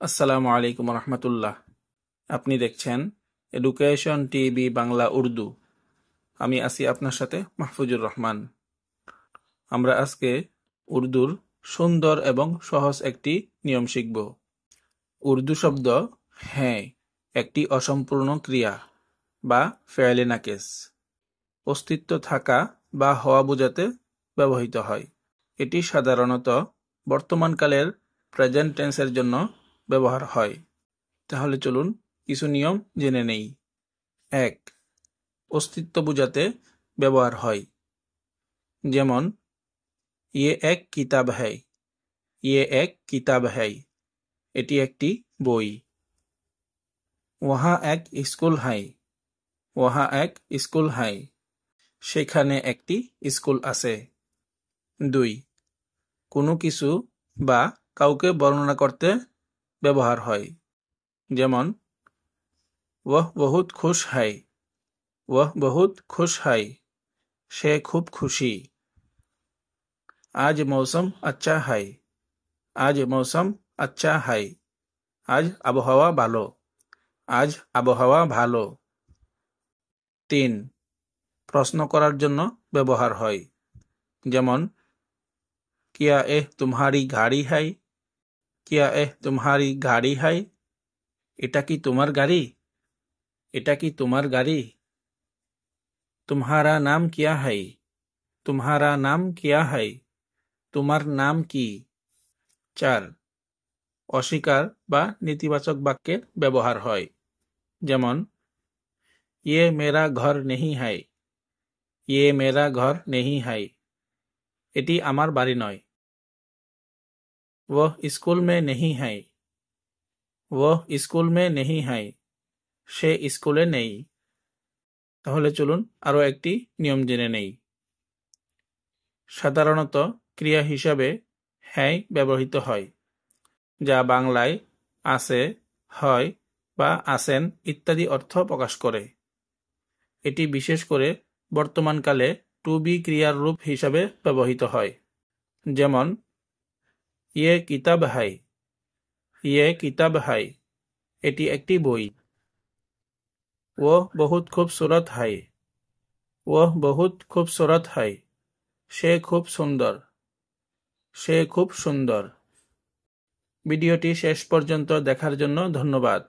আসসালামু আলাইকুম রহমতুল্লাহ। আপনি দেখছেন এডুকেশন টিভি বাংলা উর্দু। আমি আছি আপনার সাথে মাহফুজুর রহমান। আমরা আজকে উর্দুর সুন্দর এবং সহজ একটি নিয়ম শিখব। উর্দু শব্দ হ্যাঁ একটি অসম্পূর্ণ ক্রিয়া বা ফেয়েলে নাকেস, অস্তিত্ব থাকা বা হওয়া বোঝাতে ব্যবহৃত হয়। এটি সাধারণত বর্তমানকালের প্রেজেন্ট টেন্সের জন্য ব্যবহার হয়। তাহলে চলুন কিছু নিয়ম জেনে নেই। ১. অস্তিত্ব বোঝাতে ব্যবহার হয়, যেমন ইয়ে এক কিতাব হ্যায়, ইয়ে এক কিতাব হ্যায়, এটি একটি বই। ওয়াহা এক স্কুল হাই, ওয়াহা এক স্কুল হাই, সেখানে একটি স্কুল আছে। ২. কোনো কিছু বা কাউকে বর্ণনা করতে ব্যবহার হয়, যেমন ওয়াহ বহুত খুশ হাই, ওয়াহ বহুত খুশ হাই, সে খুব খুশি। আজ মৌসুম আচ্ছা হাই, আজ মৌসুম আচ্ছা হাই, আজ আবহাওয়া ভালো, আজ আবহাওয়া ভালো। ৩. প্রশ্ন করার জন্য ব্যবহার হয়, যেমন কিয়া এহ তুমহারি গাড়ি হাই, কিয়া এহ তুমহারি গাড়ি হাই, এটা কি তোমার গাড়ি, এটা কি তোমার গাড়ি। তুমহারা নাম কিয়া হাই, তুমহারা নাম কিয়া হাই, তোমার নাম কি। ৪. অস্বীকার বা নেতিবাচক বাক্যের ব্যবহার হয়, যেমন ইয়ে মেরা ঘর নেহি হাই, ইয়ে মেরা ঘর নেহি হাই, এটি আমার বাড়ি নয়। ওহ স্কুল মে নেহি হাই, ওহ স্কুল মে নেহি হাই, সে স্কুলে নেই। তাহলে চলুন আরও একটি নিয়ম জেনে নেই। সাধারণত ক্রিয়া হিসাবে হ্যায় ব্যবহৃত হয়, যা বাংলায় আছে, হয় বা আছেন ইত্যাদি অর্থ প্রকাশ করে। এটি বিশেষ করে বর্তমানকালে টু বি ক্রিয়ার রূপ হিসাবে ব্যবহৃত হয়, যেমন ইয়ে কিতাব হাই, ইয়ে কিতাব হাই, এটি একটি বই। ওহ বহুত খুবসুরত হাই, ওহ বহুত খুবসুরত হাই, সে খুব সুন্দর, সে খুব সুন্দর। ভিডিওটি শেষ পর্যন্ত দেখার জন্য ধন্যবাদ।